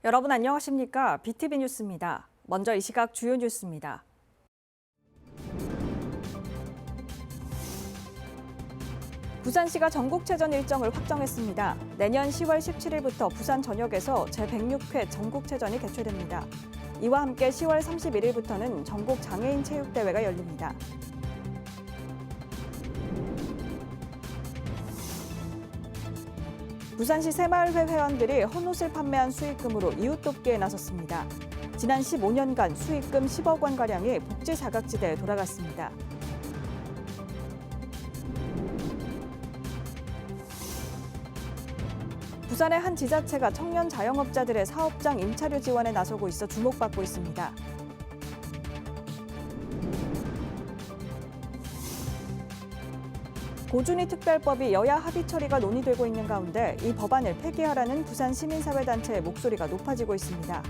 여러분 안녕하십니까? BTV 뉴스입니다. 먼저 이 시각 주요 뉴스입니다. 부산시가 전국체전 일정을 확정했습니다. 내년 10월 17일부터 부산 전역에서 제106회 전국체전이 개최됩니다. 이와 함께 10월 31일부터는 전국 장애인 체육대회가 열립니다. 부산시 새마을회 회원들이 헌옷을 판매한 수익금으로 이웃 돕기에 나섰습니다. 지난 15년간 수익금 10억 원가량이 복지 사각지대에 돌아갔습니다. 부산의 한 지자체가 청년 자영업자들의 사업장 임차료 지원에 나서고 있어 주목받고 있습니다. 고준위 특별법이 여야 합의 처리가 논의되고 있는 가운데 이 법안을 폐기하라는 부산 시민사회단체의 목소리가 높아지고 있습니다.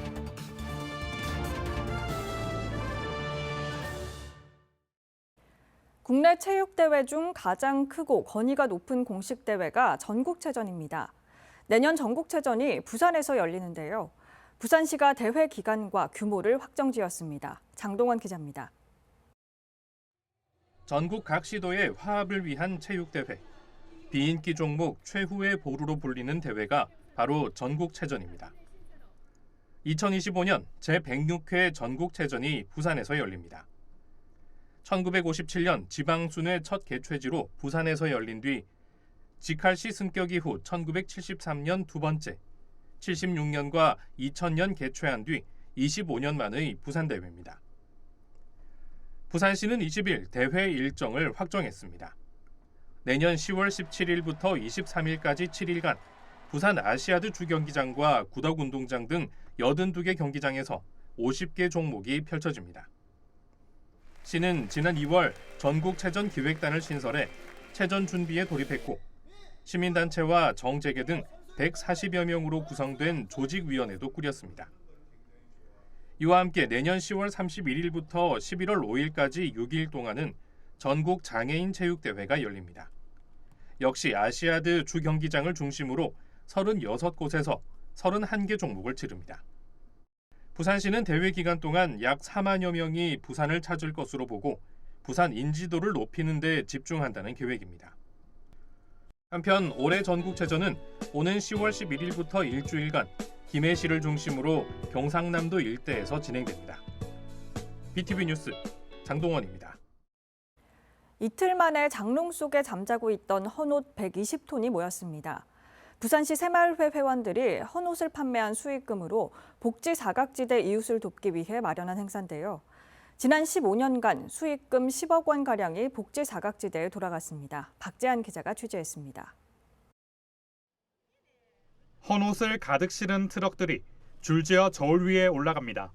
국내 체육대회 중 가장 크고 권위가 높은 공식대회가 전국체전입니다. 내년 전국체전이 부산에서 열리는데요. 부산시가 대회 기간과 규모를 확정지었습니다. 장동원 기자입니다. 전국 각 시도의 화합을 위한 체육대회. 비인기 종목 최후의 보루로 불리는 대회가 바로 전국체전입니다. 2025년 제106회 전국체전이 부산에서 열립니다. 1957년 지방순회 첫 개최지로 부산에서 열린 뒤 직할시 승격 이후 1973년 두 번째, 76년과 2000년 개최한 뒤 25년 만의 부산대회입니다. 부산시는 20일 대회 일정을 확정했습니다. 내년 10월 17일부터 23일까지 7일간 부산 아시아드 주경기장과 구덕운동장 등 82개 경기장에서 50개 종목이 펼쳐집니다. 시는 지난 2월 전국체전 기획단을 신설해 체전 준비에 돌입했고 시민단체와 정재계 등 140여 명으로 구성된 조직위원회도 꾸렸습니다. 이와 함께 내년 10월 31일부터 11월 5일까지 6일 동안은 전국 장애인 체육대회가 열립니다. 역시 아시아드 주경기장을 중심으로 36곳에서 31개 종목을 치릅니다. 부산시는 대회 기간 동안 약 4만여 명이 부산을 찾을 것으로 보고 부산 인지도를 높이는 데 집중한다는 계획입니다. 한편 올해 전국체전은 오는 10월 11일부터 일주일간 김해시를 중심으로 경상남도 일대에서 진행됩니다. BTV 뉴스 장동원입니다. 이틀 만에 장롱 속에 잠자고 있던 헌옷 120톤이 모였습니다. 부산시 새마을회 회원들이 헌옷을 판매한 수익금으로 복지 사각지대 이웃을 돕기 위해 마련한 행사인데요. 지난 15년간 수익금 10억 원가량이 복지 사각지대에 돌아갔습니다. 박재한 기자가 취재했습니다. 헌옷을 가득 실은 트럭들이 줄지어 저울 위에 올라갑니다.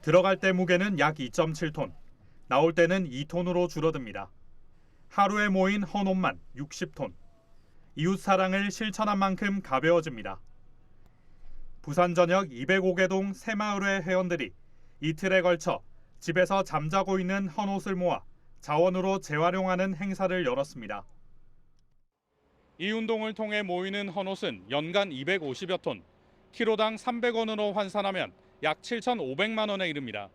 들어갈 때 무게는 약 2.7톤, 나올 때는 2톤으로 줄어듭니다. 하루에 모인 헌옷만 60톤. 이웃 사랑을 실천한 만큼 가벼워집니다. 부산 전역 205개동 새마을회 회원들이 이틀에 걸쳐 집에서 잠자고 있는 헌옷을 모아 자원으로 재활용하는 행사를 열었습니다. 이 운동을 통해 모이는 헌옷은 연간 250여 톤, 키로당 300원으로 환산하면 약 7,500만 원에 이릅니다.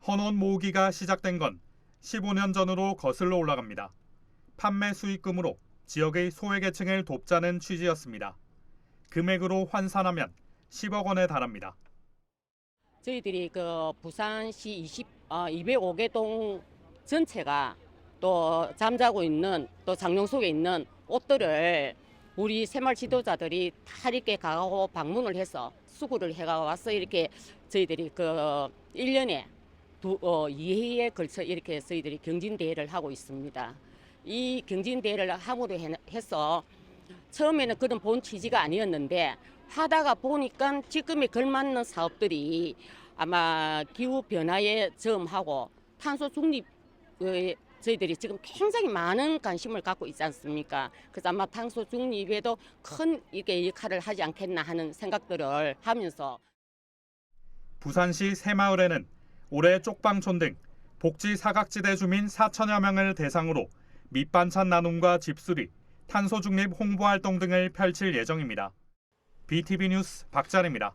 헌옷 모으기가 시작된 건 15년 전으로 거슬러 올라갑니다. 판매 수익금으로 지역의 소외계층을 돕자는 취지였습니다. 금액으로 환산하면 10억 원에 달합니다. 저희들이 부산시 205개 동 전체가 또 잠자고 있는 또 장롱 속에 있는 옷들을 우리 새마을 지도자들이 다 이렇게 가고 방문을 해서 수구를 해가 와서 이렇게 저희들이 1년에 2회에 걸쳐 이렇게 저희들이 경진대회를 하고 있습니다. 이 경진대회를 함으로 해서 처음에는 그런 본 취지가 아니었는데 하다가 보니까 지금에 걸맞는 사업들이 아마 기후 변화에 저음하고 탄소 중립에 저희들이 지금 굉장히 많은 관심을 갖고 있지 않습니까? 그래서 아마 탄소 중립에도 큰 이게 역할을 하지 않겠나 하는 생각들을 하면서 부산시 새마을에는 올해 쪽방촌 등 복지 사각지대 주민 4천여 명을 대상으로 밑반찬 나눔과 집수리, 탄소 중립 홍보 활동 등을 펼칠 예정입니다. BTV 뉴스 박찬입니다.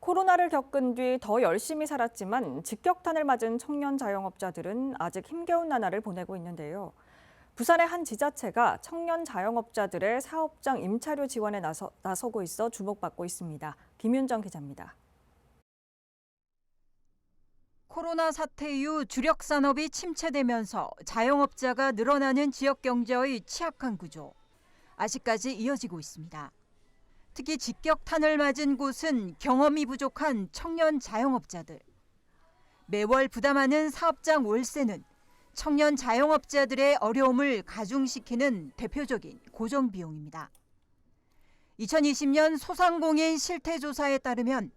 코로나를 겪은 뒤 더 열심히 살았지만 직격탄을 맞은 청년 자영업자들은 아직 힘겨운 나날을 보내고 있는데요. 부산의 한 지자체가 청년 자영업자들의 사업장 임차료 지원에 나서고 있어 주목받고 있습니다. 김윤정 기자입니다. 코로나 사태 이후 주력 산업이 침체되면서 자영업자가 늘어나는 지역 경제의 취약한 구조, 아직까지 이어지고 있습니다. 특히 직격탄을 맞은 곳은 경험이 부족한 청년 자영업자들. 매월 부담하는 사업장 월세는 청년 자영업자들의 어려움을 가중시키는 대표적인 고정비용입니다. 2020년 소상공인 실태조사에 따르면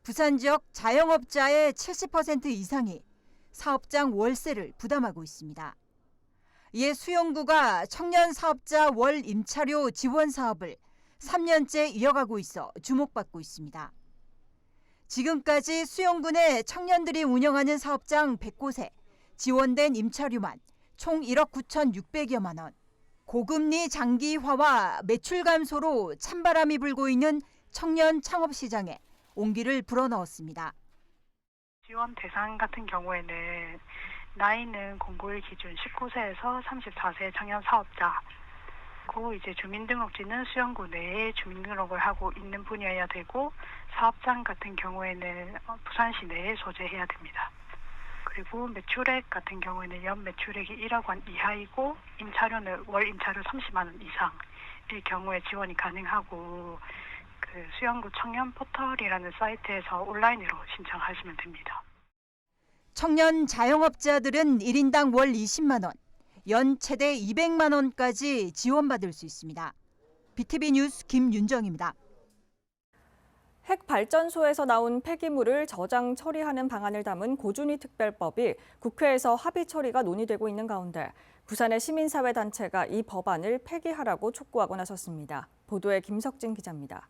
부산 지역 자영업자의 70% 이상이 사업장 월세를 부담하고 있습니다. 이에 수영구가 청년 사업자 월 임차료 지원 사업을 3년째 이어가고 있어 주목받고 있습니다. 지금까지 수영구 내 청년들이 운영하는 사업장 100곳에 지원된 임차료만 총 1억 9,600여만 원. 고금리 장기화와 매출 감소로 찬바람이 불고 있는 청년 창업 시장에 온기를 불어넣었습니다. 지원 대상 같은 경우에는 나이는 공고일 기준 19세에서 34세 청년 사업자, 그 이제 주민등록지는 수영구 내에 주민등록을 하고 있는 분이어야 되고 사업장 같은 경우에는 부산시 내에 소재해야 됩니다. 그리고 매출액 같은 경우에는 연 매출액이 1억 원 이하이고 임차료는 월 임차료 30만 원 이상일 경우에 지원이 가능하고 그 수영구 청년 포털이라는 사이트에서 온라인으로 신청하시면 됩니다. 청년 자영업자들은 1인당 월 20만 원, 연 최대 200만 원까지 지원받을 수 있습니다. BTV 뉴스 김윤정입니다. 핵발전소에서 나온 폐기물을 저장 처리하는 방안을 담은 고준위 특별법이 국회에서 합의 처리가 논의되고 있는 가운데 부산의 시민사회단체가 이 법안을 폐기하라고 촉구하고 나섰습니다. 보도에 김석진 기자입니다.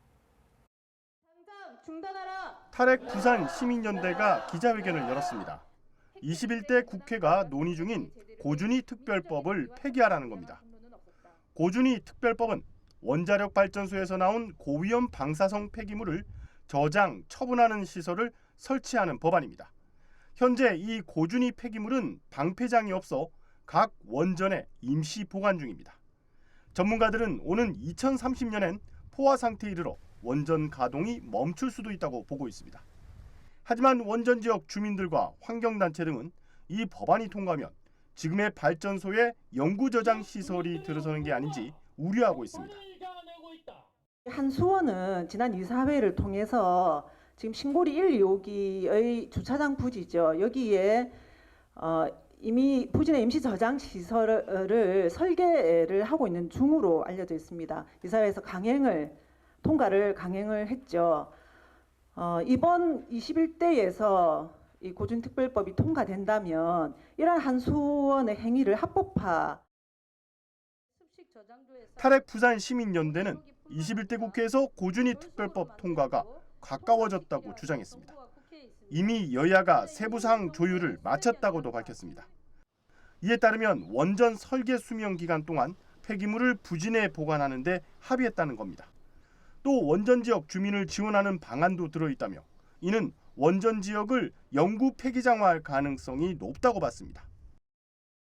탈핵 부산 시민연대가 기자회견을 열었습니다. 21대 국회가 논의 중인 고준위 특별법을 폐기하라는 겁니다. 고준위 특별법은 원자력 발전소에서 나온 고위험 방사성 폐기물을 저장, 처분하는 시설을 설치하는 법안입니다. 현재 이 고준위 폐기물은 방패장이 없어 각 원전에 임시 보관 중입니다. 전문가들은 오는 2030년엔 포화 상태에 이르러 원전 가동이 멈출 수도 있다고 보고 있습니다. 하지만 원전 지역 주민들과 환경단체 등은 이 법안이 통과하면 지금의 발전소에 영구 저장 시설이 들어서는 게 아닌지 우려하고 있습니다. 한수원은 지난 이사회를 통해서 지금 신고리 1, 2호기의 주차장 부지죠. 여기에 이미 부진의 임시 저장 시설을 설계를 하고 있는 중으로 알려져 있습니다. 이사회에서 통과를 강행을 했죠. 이번 21대에서 이 고준특별법이 통과된다면 이러한 한수원의 행위를 합법화. 탈핵 부산 시민연대는 21대 국회에서 고준위 특별법 통과가 가까워졌다고 주장했습니다. 이미 여야가 세부사항 조율을 마쳤다고도 밝혔습니다. 이에 따르면 원전 설계 수명 기간 동안 폐기물을 부진에 보관하는 데 합의했다는 겁니다. 또 원전 지역 주민을 지원하는 방안도 들어있다며 이는 원전 지역을 영구 폐기장화할 가능성이 높다고 봤습니다.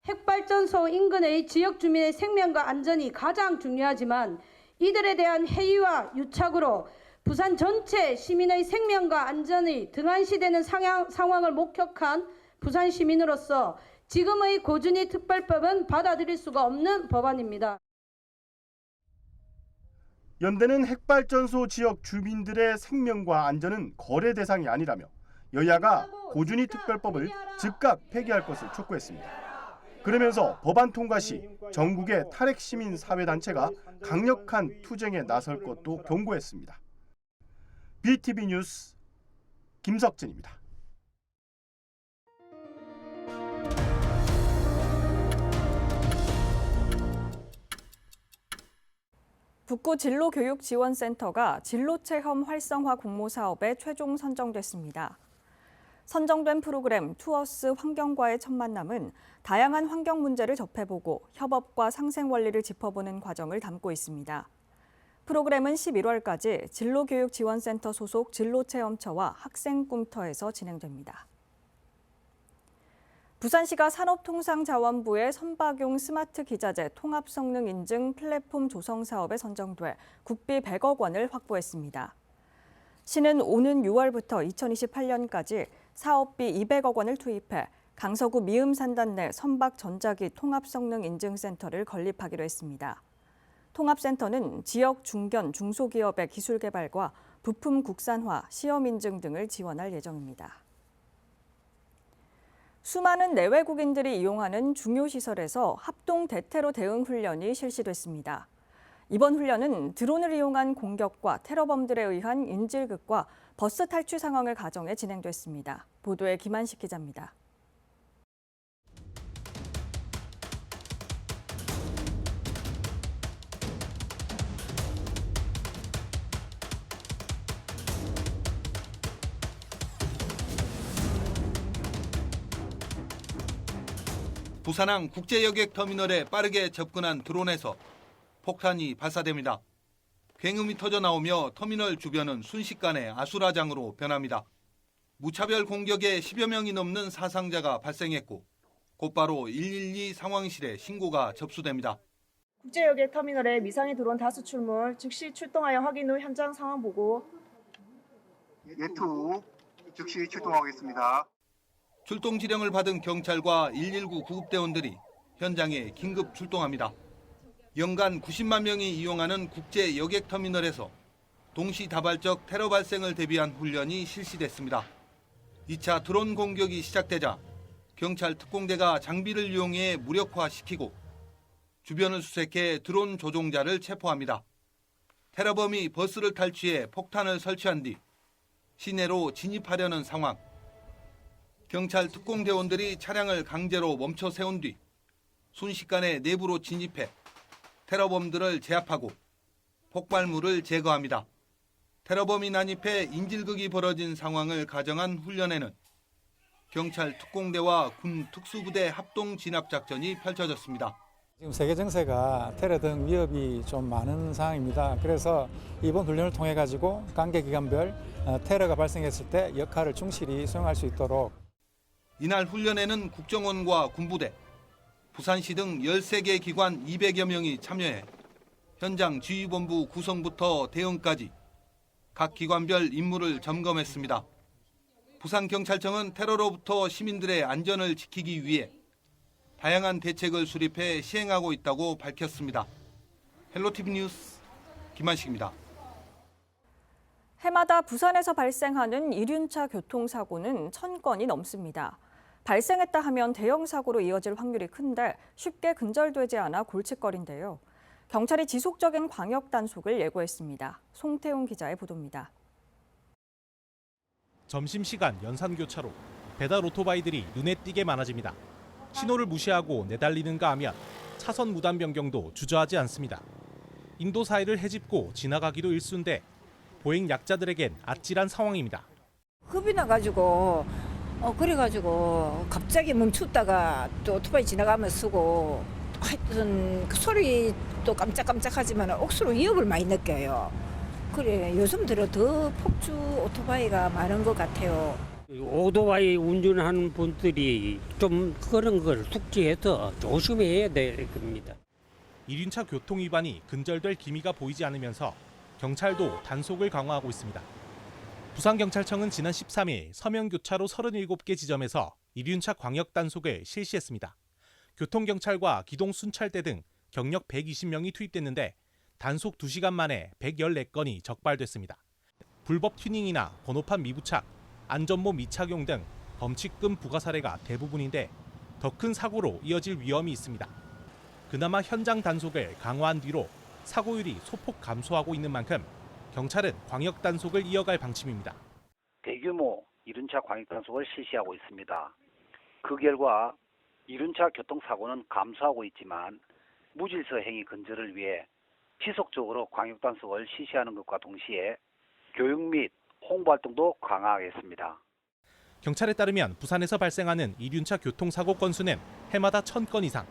핵발전소 인근의 지역 주민의 생명과 안전이 가장 중요하지만 이들에 대한 해이와 유착으로 부산 전체 시민의 생명과 안전이 등한시되는 상황을 목격한 부산 시민으로서 지금의 고준위 특별법은 받아들일 수가 없는 법안입니다. 연대는 핵발전소 지역 주민들의 생명과 안전은 거래 대상이 아니라며 여야가 고준위 특별법을 즉각 폐기할 것을 촉구했습니다. 그러면서 법안 통과 시 전국의 탈핵 시민 사회단체가 강력한 투쟁에 나설 것도 경고했습니다. BTV 뉴스 김석진입니다. 북구 진로교육지원센터가 진로체험 활성화 공모 사업에 최종 선정됐습니다. 선정된 프로그램 투어스 환경과의 첫 만남은 다양한 환경 문제를 접해보고 협업과 상생 원리를 짚어보는 과정을 담고 있습니다. 프로그램은 11월까지 진로교육지원센터 소속 진로체험처와 학생꿈터에서 진행됩니다. 부산시가 산업통상자원부의 선박용 스마트 기자재 통합성능 인증 플랫폼 조성 사업에 선정돼 국비 100억 원을 확보했습니다. 시는 오는 6월부터 2028년까지 사업비 200억 원을 투입해 강서구 미음산단 내 선박 전자기 통합성능 인증센터를 건립하기로 했습니다. 통합센터는 지역 중견 중소기업의 기술 개발과 부품 국산화, 시험 인증 등을 지원할 예정입니다. 수많은 내외국인들이 이용하는 중요 시설에서 합동 대테러 대응 훈련이 실시됐습니다. 이번 훈련은 드론을 이용한 공격과 테러범들에 의한 인질극과 버스 탈취 상황을 가정해 진행됐습니다. 보도에 김한식 기자입니다. 부산항 국제여객터미널에 빠르게 접근한 드론에서 폭탄이 발사됩니다. 굉음이 터져 나오며 터미널 주변은 순식간에 아수라장으로 변합니다. 무차별 공격에 10여 명이 넘는 사상자가 발생했고 곧바로 112 상황실에 신고가 접수됩니다. 국제여객터미널에 미상의 드론 다수 출몰, 즉시 출동하여 확인 후 현장 상황 보고. 예투 즉시 출동하겠습니다. 출동 지령을 받은 경찰과 119 구급대원들이 현장에 긴급 출동합니다. 연간 90만 명이 이용하는 국제 여객터미널에서 동시다발적 테러 발생을 대비한 훈련이 실시됐습니다. 2차 드론 공격이 시작되자 경찰 특공대가 장비를 이용해 무력화시키고 주변을 수색해 드론 조종자를 체포합니다. 테러범이 버스를 탈취해 폭탄을 설치한 뒤 시내로 진입하려는 상황. 경찰 특공대원들이 차량을 강제로 멈춰 세운 뒤 순식간에 내부로 진입해 테러범들을 제압하고 폭발물을 제거합니다. 테러범이 난입해 인질극이 벌어진 상황을 가정한 훈련에는 경찰 특공대와 군 특수부대 합동 진압작전이 펼쳐졌습니다. 지금 세계 정세가 테러 등 위협이 좀 많은 상황입니다. 그래서 이번 훈련을 통해 가지고 관계 기관별 테러가 발생했을 때 역할을 충실히 수행할 수 있도록. 이날 훈련에는 국정원과 군부대, 부산시 등 13개 기관 200여 명이 참여해 현장 지휘본부 구성부터 대응까지 각 기관별 임무를 점검했습니다. 부산경찰청은 테러로부터 시민들의 안전을 지키기 위해 다양한 대책을 수립해 시행하고 있다고 밝혔습니다. 헬로티비 뉴스 김한식입니다. 해마다 부산에서 발생하는 이륜차 교통사고는 1000건이 넘습니다. 발생했다 하면 대형 사고로 이어질 확률이 큰데 쉽게 근절되지 않아 골칫거리인데요. 경찰이 지속적인 광역 단속을 예고했습니다. 송태웅 기자의 보도입니다. 점심시간 연산교차로 배달 오토바이들이 눈에 띄게 많아집니다. 신호를 무시하고 내달리는가 하면 차선 무단 변경도 주저하지 않습니다. 인도 사이를 헤집고 지나가기도 일쑤인데 보행 약자들에겐 아찔한 상황입니다. 겁이 나가지고 그래가지고 갑자기 멈췄다가 또 오토바이 지나가면 쓰고 하여튼 그 소리도 깜짝깜짝하지만 억수로 위협을 많이 느껴요. 그래 요즘 들어 더 폭주 오토바이가 많은 것 같아요. 오토바이 운전하는 분들이 좀 그런 걸 숙지해서 조심해야 될 겁니다. 이륜차 교통 위반이 근절될 기미가 보이지 않으면서 경찰도 단속을 강화하고 있습니다. 부산경찰청은 지난 13일 서면교차로 37개 지점에서 이륜차 광역 단속을 실시했습니다. 교통경찰과 기동순찰대 등 경력 120명이 투입됐는데 단속 2시간 만에 114건이 적발됐습니다. 불법 튜닝이나 번호판 미부착, 안전모 미착용 등 범칙금 부과 사례가 대부분인데 더 큰 사고로 이어질 위험이 있습니다. 그나마 현장 단속을 강화한 뒤로 사고율이 소폭 감소하고 있는 만큼 경찰은 광역 단속을 이어갈 방침입니다. 대규모 이륜차 광역 단속을 실시하고 있습니다. 그 결과 이륜차 교통사고는 감소하고 있지만 무질서 행위 근절을 위해 지속적으로 광역 단속을 실시하는 것과 동시에 교육 및 홍보 활동도 강화하겠습니다. 경찰에 따르면 부산에서 발생하는 이륜차 교통사고 건수는 해마다 1000건 이상,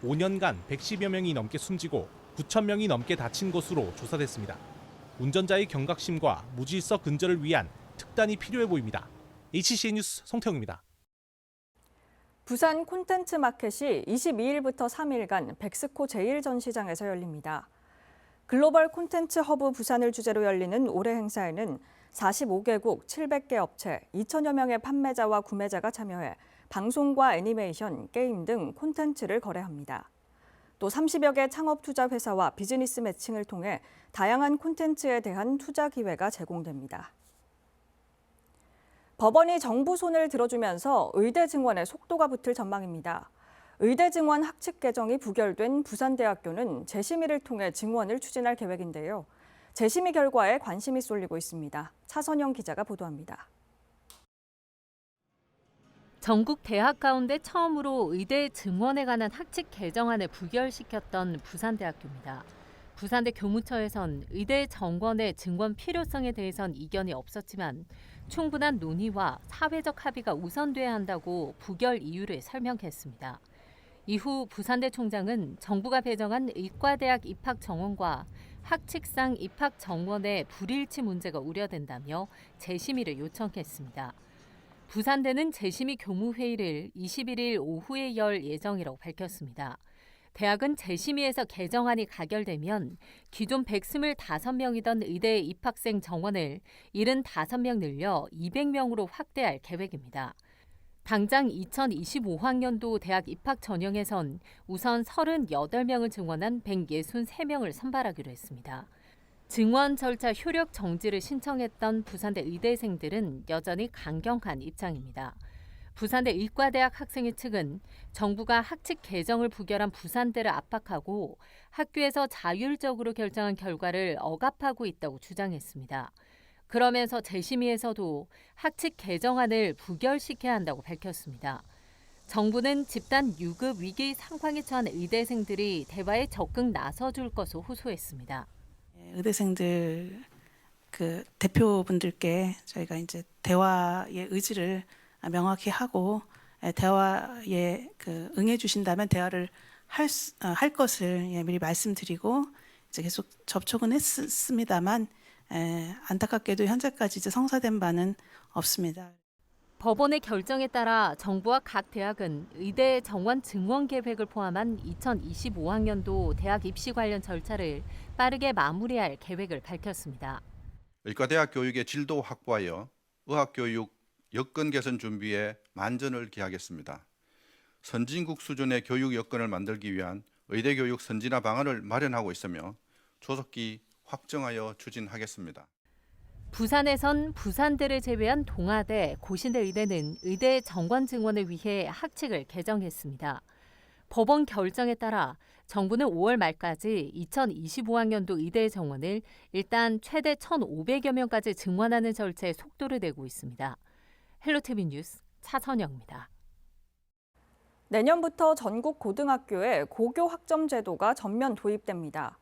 5년간 110여 명이 넘게 숨지고 9,000명이 넘게 다친 것으로 조사됐습니다. 운전자의 경각심과 무질서 근절을 위한 특단이 필요해 보입니다. HCN 뉴스 송태웅입니다. 부산 콘텐츠 마켓이 22일부터 3일간 백스코 제1전시장에서 열립니다. 글로벌 콘텐츠 허브 부산을 주제로 열리는 올해 행사에는 45개국 700개 업체 2,000여 명의 판매자와 구매자가 참여해 방송과 애니메이션, 게임 등 콘텐츠를 거래합니다. 또 30여 개 창업 투자 회사와 비즈니스 매칭을 통해 다양한 콘텐츠에 대한 투자 기회가 제공됩니다. 법원이 정부 손을 들어주면서 의대 증원에 속도가 붙을 전망입니다. 의대 증원 학칙 개정이 부결된 부산대학교는 재심의를 통해 증원을 추진할 계획인데요. 재심의 결과에 관심이 쏠리고 있습니다. 차선영 기자가 보도합니다. 전국 대학 가운데 처음으로 의대 증원에 관한 학칙 개정안을 부결시켰던 부산대학교입니다. 부산대 교무처에선 의대 정원의 증원 필요성에 대해선 이견이 없었지만 충분한 논의와 사회적 합의가 우선돼야 한다고 부결 이유를 설명했습니다. 이후 부산대 총장은 정부가 배정한 의과대학 입학 정원과 학칙상 입학 정원의 불일치 문제가 우려된다며 재심의를 요청했습니다. 부산대는 재심의 교무회의를 21일 오후에 열 예정이라고 밝혔습니다. 대학은 재심의에서 개정안이 가결되면 기존 125명이던 의대 입학생 정원을 75명 늘려 200명으로 확대할 계획입니다. 당장 2025학년도 대학 입학 전형에선 우선 38명을 증원한 163명을 선발하기로 했습니다. 증원 절차 효력 정지를 신청했던 부산대 의대생들은 여전히 강경한 입장입니다. 부산대 의과대학 학생회 측은 정부가 학칙 개정을 부결한 부산대를 압박하고 학교에서 자율적으로 결정한 결과를 억압하고 있다고 주장했습니다. 그러면서 재심의에서도 학칙 개정안을 부결시켜야 한다고 밝혔습니다. 정부는 집단 유급 위기 상황에 처한 의대생들이 대화에 적극 나서줄 것으로 호소했습니다. 의대생들 대표분들께 저희가 이제 대화의 의지를 명확히 하고 대화에 응해 주신다면 대화를 할 것을 미리 말씀드리고 이제 계속 접촉은 했습니다만 안타깝게도 현재까지 이제 성사된 바는 없습니다. 법원의 결정에 따라 정부와 각 대학은 의대 정원 증원 계획을 포함한 2025학년도 대학 입시 관련 절차를 빠르게 마무리할 계획을 밝혔습니다. 의과대학 교육의 질도 확보하여 의학교육 여건 개선 준비에 만전을 기하겠습니다. 선진국 수준의 교육 여건을 만들기 위한 의대 교육 선진화 방안을 마련하고 있으며 조속히 확정하여 추진하겠습니다. 부산에선 부산대를 제외한 동아대, 고신대 의대는 의대 정원 증원을 위해 학칙을 개정했습니다. 법원 결정에 따라 정부는 5월 말까지 2025학년도 의대 정원을 일단 최대 1,500여 명까지 증원하는 절차에 속도를 내고 있습니다. 헬로티비 뉴스 차선영입니다. 내년부터 전국 고등학교에 고교 학점 제도가 전면 도입됩니다.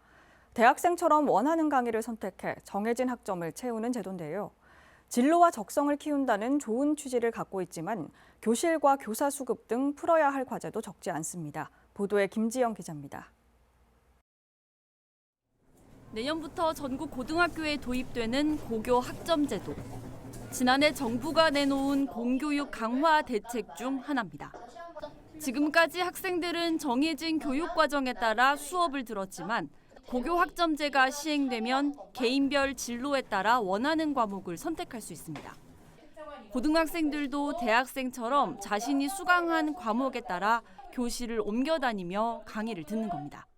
대학생처럼 원하는 강의를 선택해 정해진 학점을 채우는 제도인데요. 진로와 적성을 키운다는 좋은 취지를 갖고 있지만 교실과 교사 수급 등 풀어야 할 과제도 적지 않습니다. 보도에 김지영 기자입니다. 내년부터 전국 고등학교에 도입되는 고교 학점 제도. 지난해 정부가 내놓은 공교육 강화 대책 중 하나입니다. 지금까지 학생들은 정해진 교육 과정에 따라 수업을 들었지만 고교 학점제가 시행되면 개인별 진로에 따라 원하는 과목을 선택할 수 있습니다. 고등학생들도 대학생처럼 자신이 수강한 과목에 따라 교실을 옮겨 다니며 강의를 듣는 겁니다.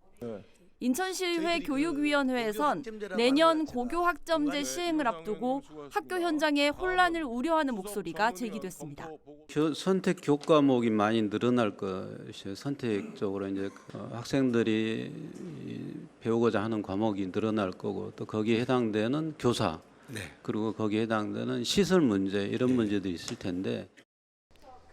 인천시의회 교육위원회에선 내년 고교 학점제 시행을 앞두고 학교 현장에 혼란을 우려하는 목소리가 제기됐습니다. 선택 교과목이 많이 늘어날 것이에요. 선택적으로 이제 학생들이 배우고자 하는 과목이 늘어날 거고 또 거기에 해당되는 교사 그리고 거기에 해당되는 시설 문제 이런 문제도 있을 텐데.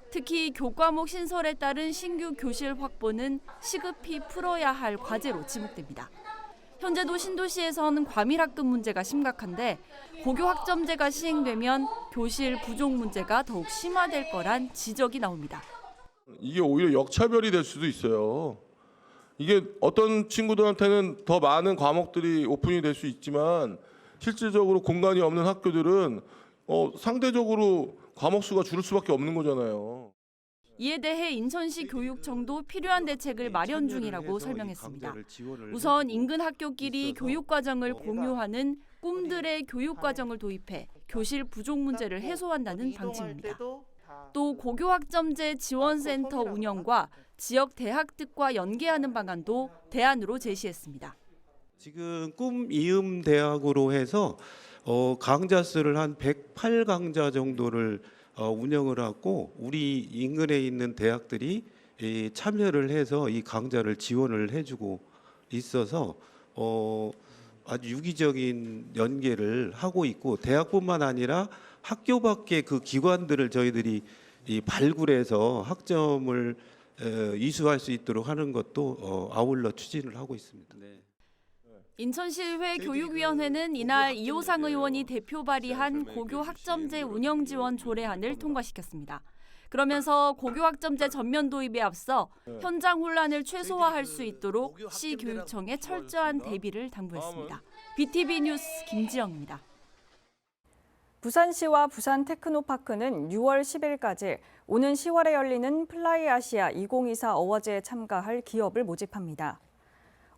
특히 교과목 신설에 따른 신규 교실 확보는 시급히 풀어야 할 과제로 지목됩니다. 현재도 신도시에서는 과밀학급 문제가 심각한데 고교 학점제가 시행되면 교실 부족 문제가 더욱 심화될 거란 지적이 나옵니다. 이게 오히려 역차별이 될 수도 있어요. 이게 어떤 친구들한테는 더 많은 과목들이 오픈이 될 수 있지만 실질적으로 공간이 없는 학교들은 상대적으로 과목 수가 줄을 수밖에 없는 거잖아요. 이에 대해 인천시 교육청도 필요한 대책을 마련 중이라고 설명했습니다. 우선 인근 학교끼리 교육과정을 공유하는 꿈들의 교육과정을 도입해 교실 부족 문제를 해소한다는 방침입니다. 또 고교학점제 지원센터 운영과 지역 대학들과 연계하는 방안도 대안으로 제시했습니다. 지금 꿈 이음 대학으로 해서 강좌 수를 한 108강좌 정도를 운영을 하고 우리 인근에 있는 대학들이 참여를 해서 이 강좌를 지원을 해주고 있어서 아주 유기적인 연계를 하고 있고 대학뿐만 아니라 학교 밖의 그 기관들을 저희들이 발굴해서 학점을 이수할 수 있도록 하는 것도 아울러 추진을 하고 있습니다. 인천시의회 교육위원회는 이날 이호상 의원이 대표 발의한 고교 학점제 운영 지원 조례안을 통과시켰습니다. 그러면서 고교 학점제 전면 도입에 앞서 현장 혼란을 최소화할 수 있도록 시 교육청에 철저한 대비를 당부했습니다. BTV 뉴스 김지영입니다. 부산시와 부산 테크노파크는 6월 10일까지 오는 10월에 열리는 플라이아시아 2024 어워즈에 참가할 기업을 모집합니다.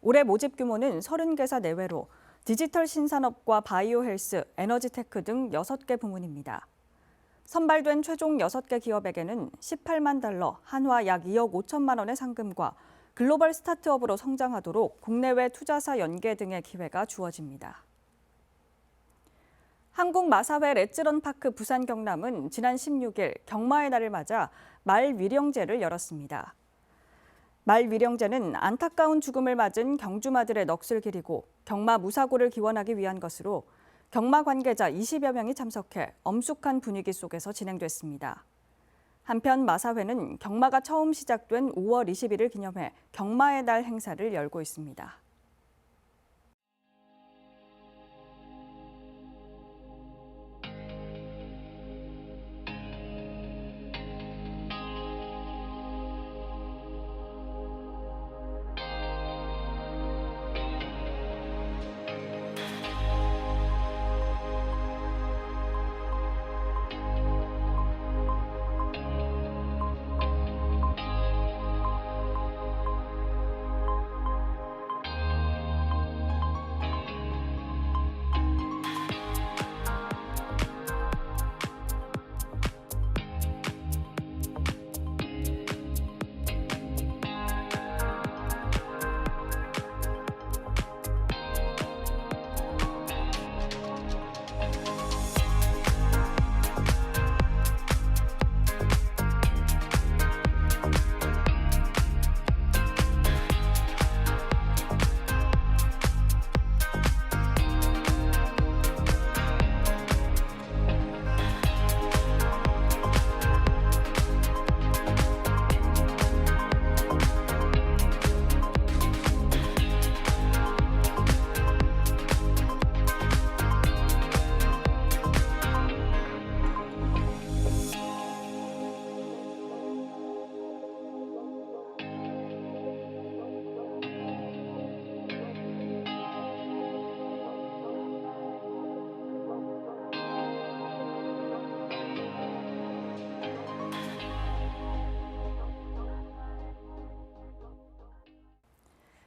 올해 모집 규모는 30개사 내외로 디지털 신산업과 바이오 헬스, 에너지 테크 등 6개 부문입니다. 선발된 최종 6개 기업에게는 $18만, 한화 약 2억 5천만 원의 상금과 글로벌 스타트업으로 성장하도록 국내외 투자사 연계 등의 기회가 주어집니다. 한국마사회 렛츠런파크 부산 경남은 지난 16일 경마의 날을 맞아 말위령제를 열었습니다. 말위령제는 안타까운 죽음을 맞은 경주마들의 넋을 기리고 경마 무사고를 기원하기 위한 것으로 경마 관계자 20여 명이 참석해 엄숙한 분위기 속에서 진행됐습니다. 한편 마사회는 경마가 처음 시작된 5월 20일을 기념해 경마의 날 행사를 열고 있습니다.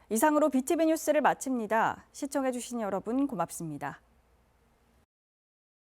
이상으로 BTV 뉴스를 마칩니다. 시청해주신 여러분 고맙습니다.